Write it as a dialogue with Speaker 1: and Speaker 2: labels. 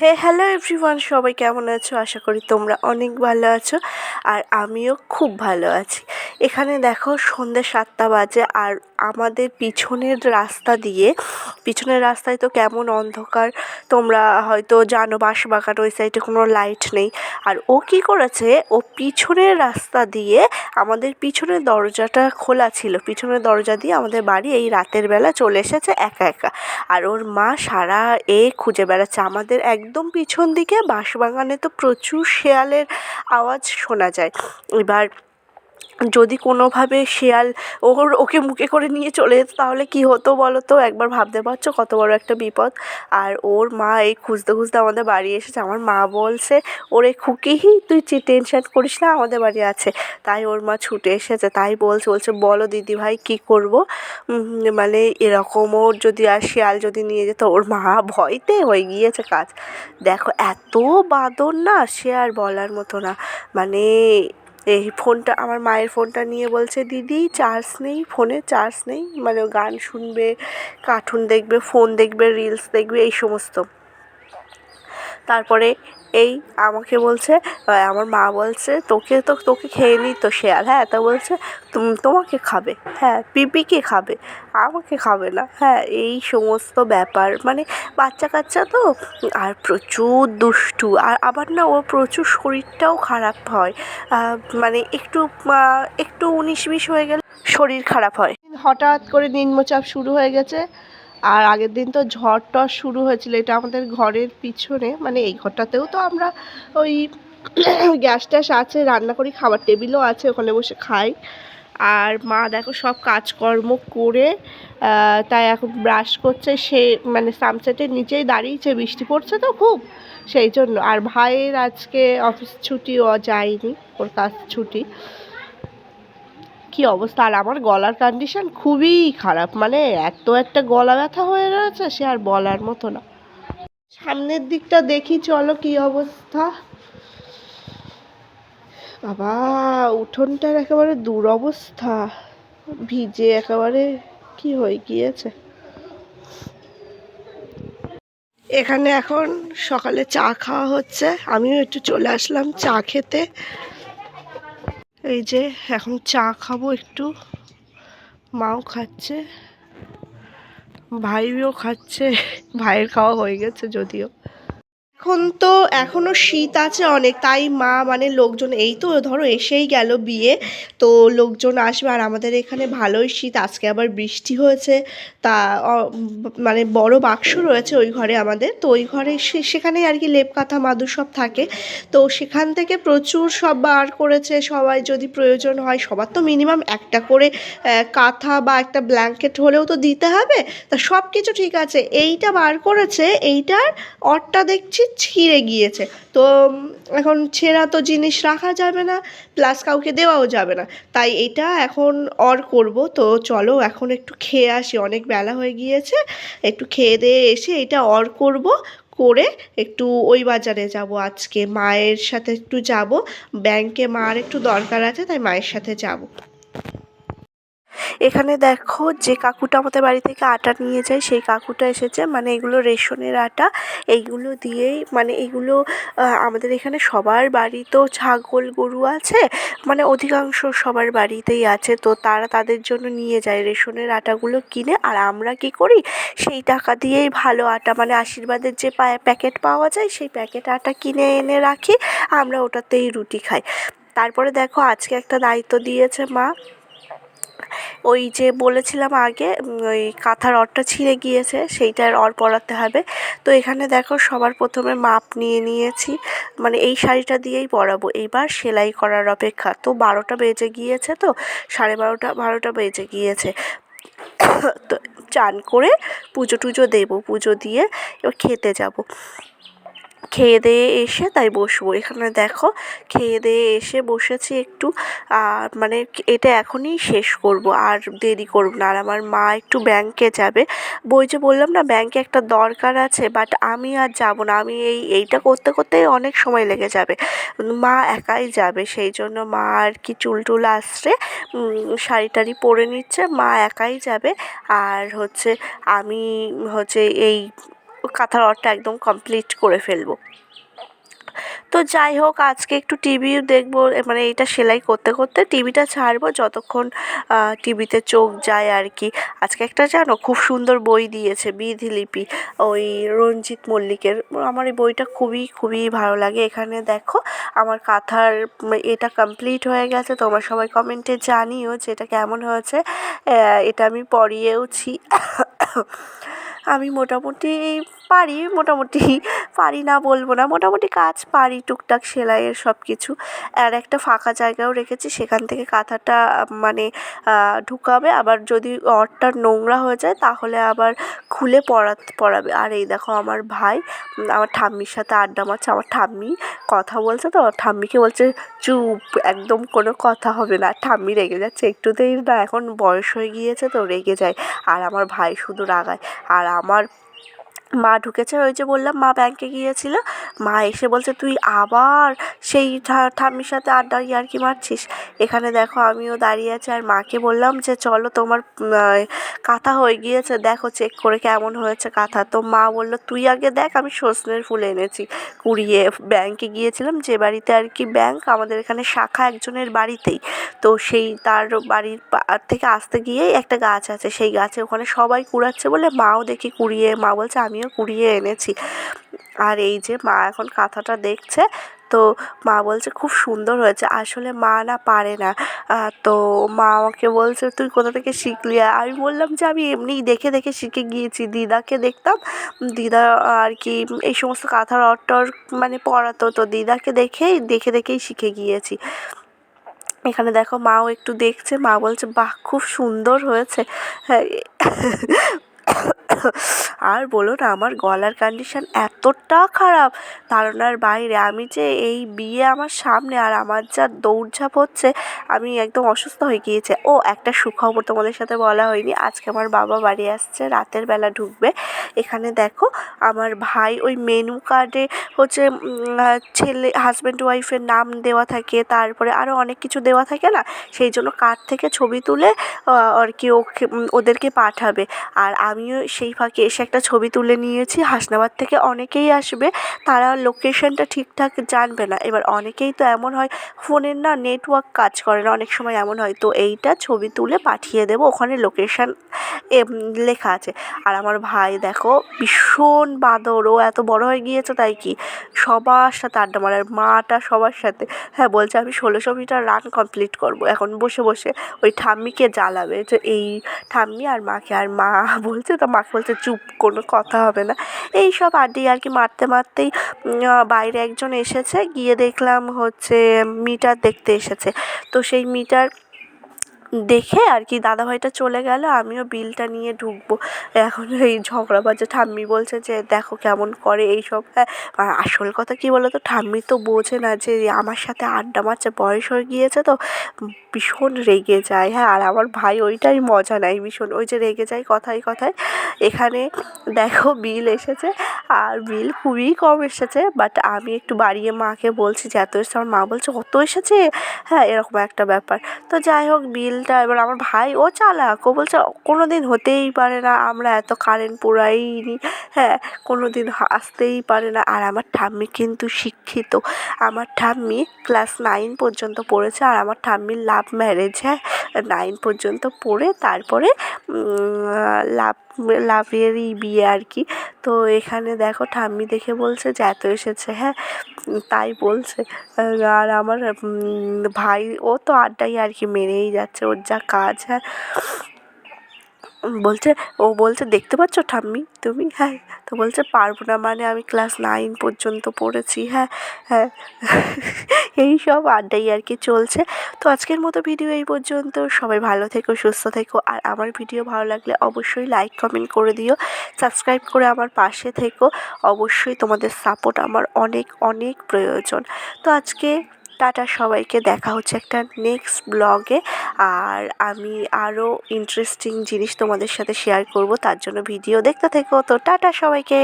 Speaker 1: Hello everyone, সবাই কেমন আছো? আশা করি তোমরা অনেক ভালো আছো আর আমিও খুব ভালো আছি। এখানে দেখো সন্ধ্যে 7টা বাজে আর আমাদের পিছনের রাস্তায় তো কেমন অন্ধকার, তোমরা হয়তো জানো বাঁশবাগান ওই সাইডে কোনো লাইট নেই। আর ও কী করেছে, ও পিছনের রাস্তা দিয়ে আমাদের পিছনের দরজাটা খোলা ছিল, পিছনের দরজা দিয়ে আমাদের বাড়ি এই রাতের বেলা চলে এসেছে একা একা। আর ওর মা সারা খুঁজে বেড়াচ্ছে আমাদের একদম পিছন দিকে। বাঁশবাগানে তো প্রচুর শেয়ালের আওয়াজ শোনা যায়। এবার যদি কোনোভাবে শেয়াল ওকে মুখে করে নিয়ে চলে যেত তাহলে কী হতো বলো তো? একবার ভাবতে পারছো কত বড় একটা বিপদ। আর ওর মা এই খুঁজতে খুঁজতে আমাদের বাড়ি এসেছে। আমার মা বলছে, ওরে খুকি, তুই টেনশন করিস না, আমাদের বাড়ি আছে। তাই ওর মা ছুটে এসেছে, তাই বলছে বলো দিদিভাই কী করবো, মানে এরকম ওর যদি আর শেয়াল যদি নিয়ে যেত। ওর মা ভয়তে হয়ে গিয়েছে কাজ। দেখো এত বাঁদর না, সে আর বলার মতো না। মানে এই ফোনটা, আমার মায়ের ফোনটা নিয়ে বলছে দিদি চার্জ নেই, ফোনে চার্জ নেই। মানে ও গান শুনবে, কার্টুন দেখবে, ফোন দেখবে, রিলস দেখবে, এই সমস্ত। তারপরে আমাকে বলছে, আমার মা বলছে তোকে খেয়ে নিত শেয়াল। হ্যাঁ, তা বলছে তোমাকে খাবে, হ্যাঁ পিপিকে খাবে, আমাকে খাবে না। হ্যাঁ, এই সমস্ত ব্যাপার। মানে বাচ্চা কাচ্চা তো, আর প্রচুর দুষ্টু। আর আবার না ওর প্রচুর শরীরটাও খারাপ হয়। মানে একটু 19-20 হয়ে গেলে শরীর খারাপ হয়। হঠাৎ করে নিম্নচাপ শুরু হয়ে গেছে। আর আগের দিন তো ঝড় টড় শুরু হয়েছিল। এটা আমাদের ঘরের পিছনে, মানে এই ঘরটাতেও তো আমরা ওই গ্যাস ট্যাস আছে, রান্না করি, খাবার টেবিলও আছে, ওখানে বসে খাই। আর মা দেখো সব কাজকর্ম করে তাই এখন ব্রাশ করছে। সে মানে সানসেটের নিচেই দাঁড়িয়েছে, বৃষ্টি পড়ছে তো খুব, সেই জন্য। আর ভাইয়ের আজকে অফিস ছুটি, ও যায়নি, ওর কাজ ছুটি। কী অবস্থা! আর আমার গলার কন্ডিশন খুবই খারাপ, মানে এত একটা গলা ব্যথা হয়ে রয়েছে সে আর বলার মতো না। সামনের দিকটা দেখি চলো কী অবস্থা। বাবা, উঠোনটার একেবারে দুরবস্থা, ভিজে একেবারে কি হয়ে গিয়েছে। এখানে এখন সকালে চা খাওয়া হচ্ছে, আমিও একটু চলে আসলাম চা খেতে। এই যে এখন চা খাবো একটু, মাও খাচ্ছে, ভাইও খাচ্ছে। ভাইয়ের খাওয়া হয়ে গেছে যদিও। এখন তো এখনও শীত আছে অনেক, তাই মা মানে লোকজন এই তো ধরো এসেই গেল বিয়ে, তো লোকজন আসবে। আর আমাদের এখানে ভালোই শীত, আজকে আবার বৃষ্টি হয়েছে। তা মানে বড় বাক্স রয়েছে ওই ঘরে আমাদের, তো ওই ঘরে সেখানেই আর কি লেপ কাঁথা মাদুর সব থাকে। তো সেখান থেকে প্রচুর সব বার করেছে। সবাই যদি প্রয়োজন হয়, সবার তো মিনিমাম একটা করে কাঁথা বা একটা ব্ল্যাঙ্কেট হলেও তো দিতে হবে। তা সব কিছু ঠিক আছে, এইটা বার করেছে, এইটার অরটা দেখছি ছিঁড়ে গিয়েছে। তো এখন ছেঁড়া তো জিনিস রাখা যাবে না, প্লাস কাউকে দেওয়াও যাবে না। তাই এটা এখন অর করব। তো চলো এখন একটু খেয়ে আসি, অনেক বেলা হয়ে গিয়েছে। একটু খেয়ে দিয়ে এসে এটা অর করব, করে একটু ওই বাজারে যাব আজকে, মায়ের সাথে একটু যাব ব্যাংকে, মার একটু দরকার আছে, তাই মায়ের সাথে যাব। এখানে দেখো যে কাকুটা আমাদের বাড়ি থেকে আটা নিয়ে যায়, সেই কাকুটা এসেছে। মানে এগুলো রেশনের আটা, এইগুলো দিয়েই মানে এইগুলো আমাদের এখানে সবার বাড়িতেও ছাগল গরু আছে, মানে অধিকাংশ সবার বাড়িতেই আছে। তো তারা তাদের জন্য নিয়ে যায় রেশনের আটাগুলো কিনে। আর আমরা কী করি, সেই টাকা দিয়েই ভালো আটা, মানে আশীর্বাদের যে প্যাকেট পাওয়া যায় সেই প্যাকেট আটা কিনে এনে রাখি, আমরা ওটাতেই রুটি খাই। তারপরে দেখো আজকে একটা দায়িত্ব দিয়েছে মা, ওই যে বলেছিলাম আগে, ওই কাঁথার অরটা ছিঁড়ে গিয়েছে, সেইটার অর পরাতে হবে। তো এখানে দেখো সবার প্রথমে মাপ নিয়ে নিয়েছি, মানে এই শাড়িটা দিয়েই পরাবো, এইবার সেলাই করার অপেক্ষা। তো 12টা বেজে গিয়েছে, তো 12:30 বেজে গিয়েছে। তো চান করে পুজো টুজো দেবো, পুজো দিয়ে এবার খেতে যাব। খেয়ে দেয়ে এসে তাই বসবো। এখানে দেখো খেয়ে দেয়ে এসে বসেছি একটু, আর মানে এটা এখনই শেষ করব, আর দেরি করব না। আর আমার মা একটু ব্যাংকে যাবে, ওই যে বললাম না ব্যাংকে একটা দরকার আছে, বাট আমি আর যাব না। আমি এইটা করতে করতেই অনেক সময় লেগে যাবে। মা একাই যাবে, সেই জন্য মা আর কি চুল টুল আঁচড়ে শাড়ি টাড়ি পরে নিচ্ছে, মা একাই যাবে। আর হচ্ছে আমি হচ্ছে কাঁথার অর্থ একদম কমপ্লিট করে ফেলবো। তো যাই হোক, আজকে একটু টিভিও দেখবো, মানে এইটা সেলাই করতে করতে টিভিটা ছাড়বো যতক্ষণ টিভিতে চোখ যায় আর কি। আজকে একটা জানো খুব সুন্দর বই দিয়েছে, বিধিলিপি, ওই রঞ্জিত মল্লিকের। আমার এই বইটা খুবই খুবই ভালো লাগে। এখানে দেখো আমার কাঁথার এটা কমপ্লিট হয়ে গেছে। তোমরা সবাই কমেন্টে জানিও যে এটা কেমন হয়েছে। এটা আমি পরিয়েওছি। আমি মোটামুটি পারি না বলবো না, মোটামুটি কাজ পারি টুকটাক সেলাইয়ের সব কিছু। আর একটা ফাঁকা জায়গাও রেখেছি, সেখান থেকে কাঁথাটা মানে ঢুকাবে। আবার যদি অরটা নোংরা হয়ে যায় তাহলে আবার খুলে পরাবে। আর এই দেখো আমার ভাই আমার ঠাম্মির সাথে আড্ডা মারছে। আমার ঠাম্মি কথা বলছে, তো ঠাম্মিকে বলছে চুপ, একদম কোনো কথা হবে না। ঠাম্মি রেগে যাচ্ছে, একটুতেই না, এখন বয়স হয়ে গিয়েছে তো রেগে যায়। আর আমার ভাই শুধু রাগায়। আর আমার মা ঢুকেছে, ওই যে বললাম মা ব্যাংকে গিয়েছিল। মা এসে বলছে তুই আবার সেই ঠাম্মির সাথে আড্ডা ইয়ার্কি মারছিস। এখানে দেখো আমিও দাঁড়িয়ে আছি, আর মাকে বললাম যে চলো তোমার কাঁথা হয়ে গিয়েছে, দেখো চেক করে কেমন হয়েছে কাঁথা। তো মা বললো তুই আগে দেখ, আমি সজনের ফুল এনেছি কুড়িয়ে। ব্যাংকে গিয়েছিলাম, যে বাড়িতে আর কি ব্যাংক আমাদের এখানে শাখা একজনের বাড়িতেই। তো সেই তার বাড়ির থেকে আসতে গিয়েই একটা গাছ আছে, সেই গাছে ওখানে সবাই কুড়াচ্ছে বলে মাও দেখি কুড়িয়ে, মা বলছে আমিও কুড়িয়ে এনেছি। আর এই যে মা এখন কাঁথাটা দেখছে, তো মা বলছে খুব সুন্দর হয়েছে। আসলে মা না পারে না, তো মা আমাকে বলছে তুই কোথা থেকে শিখলি। আমি বললাম যে আমি এমনিই দেখে দেখে শিখে গিয়েছি, দিদাকে দেখতাম, দিদা আর কি এই সমস্ত কাঁথার অর্টর মানে পড়াতো, তো দিদাকে দেখে দেখেই শিখে গিয়েছি। এখানে দেখো মাও একটু দেখছে, মা বলছে বাহ খুব সুন্দর হয়েছে। হ্যাঁ, আর বলো না, আমার গলার কন্ডিশন এতটা খারাপ ধারণার বাইরে। আমি যে এই বিয়ে আমার সামনে, আর আমার যা দৌড়ঝাঁপ হচ্ছে, আমি একদম অসুস্থ হয়ে গিয়েছে। ও একটা সুখবর তোমাদের সাথে বলা হয়নি, আজকে আমার বাবা বাড়ি আসছে, রাতের বেলা ঢুকবে। এখানে দেখো আমার ভাই ওই মেনু কার্ডে হচ্ছে ছেলে হাজব্যান্ড ওয়াইফের নাম দেওয়া থাকে, তারপরে আরও অনেক কিছু দেওয়া থাকে না, সেই জন্য কার্ড থেকে ছবি তুলে আর কি ওদেরকে পাঠাবে। আর আমিও সেই ফাঁকে এসে একটা ছবি তুলে নিয়েছি। হাসনাবাদ থেকে অনেকেই আসবে, তারা লোকেশনটা ঠিকঠাক জানবে না। এবার অনেকেই তো এমন হয় ফোনের না নেটওয়ার্ক কাজ করে না, অনেক সময় এমন হয়। তো এইটা ছবি তুলে পাঠিয়ে দেবো, ওখানে লোকেশান লেখা আছে। আর আমার ভাই দেখো ভীষণ বাঁদর, ও এত বড় হয়ে গিয়েছে তাই কি সবার সাথে আড্ডা মারার, মাটা সবার সাথে। হ্যাঁ, বলছে আমি 1600 মিটার রান কমপ্লিট করবো এখন বসে বসে। ওই ঠাম্মিকে জ্বালাবে, যে এই ঠাম্মি আর মাকে। আর মা বলছে, তো মাকে বলছে চুপ, কোনো কথা হবে না। এই সব আড্ডি আর কি মারতে মারতেই বাইরে একজন এসেছে, গিয়ে দেখলাম হচ্ছে মিটার দেখতে এসেছে। তো সেই মিটার দেখে আর কি দাদাভাইটা চলে গেল, আমিও বিলটা নিয়ে ঢুকবো। এখন এই ঝগড়া বাজে, ঠাম্মি বলছে যে দেখো কেমন করে এইসব। হ্যাঁ, আর আসল কথা কী বলো তো, ঠাম্মি তো বোঝে না যে আমার সাথে আড্ডা মারছে, বয়স হয়ে গিয়েছে তো ভীষণ রেগে যায়। হ্যাঁ, আর আমার ভাই ওইটাই মজা নেয় ভীষণ, ওই যে রেগে যায় কথায় কথায়। এখানে দেখো বিল এসেছে, আর বিল খুবই কম এসেছে, বাট আমি একটু বাড়িয়ে মাকে বলছি যে এত এসেছে। আমার মা বলছে অত এসেছে, হ্যাঁ এরকম একটা ব্যাপার। তো যাই হোক বিলটা, এবার আমার ভাই ও চালাক, ও বলছে কোনো দিন হতেই পারে না, আমরা এত কারেন্ট পোড়াইনি, হ্যাঁ কোনো দিন আসতেই পারে না। আর আমার ঠাম্মি কিন্তু শিক্ষিত, আমার ঠাম্মি ক্লাস 9 পর্যন্ত পড়েছে। আর আমার ঠাম্মির লাভ ম্যারেজ, হ্যাঁ 9 পর্যন্ত পড়ে তারপরে লাভেরই বিয়ে আর কি। তো এখানে দেখো ঠাম্মি দেখে বলছে যে এত এসেছে, হ্যাঁ তাই বলছে। আর আমার ভাই ও তো আড্ডাই আর কি মেরেই যাচ্ছে, ওর যা কাজ। হ্যাঁ, বলছে দেখতে পাচ্ছ ঠাম্মি তুমি, হ্যাঁ তো বলছে পারবো না, মানে আমি ক্লাস 9 পর্যন্ত পড়েছি। হ্যাঁ হ্যাঁ, এই সব আড্ডাই আর কি চলছে। তো আজকের মতো ভিডিও এই পর্যন্ত। সবাই ভালো থেকো, সুস্থ থেকো। আর আমার ভিডিও ভালো লাগলে অবশ্যই লাইক কমেন্ট করে দিও, সাবস্ক্রাইব করে আমার পাশে থেকো। অবশ্যই তোমাদের সাপোর্ট আমার অনেক অনেক প্রয়োজন। তো আজকে টাটা সবাইকে, দেখা হচ্ছে একটা নেক্সট ব্লগে। আর আমি আরও ইন্টারেস্টিং জিনিস তোমাদের সাথে শেয়ার করব, তার জন্য ভিডিও দেখতে থেকো। তো টাটা সবাইকে।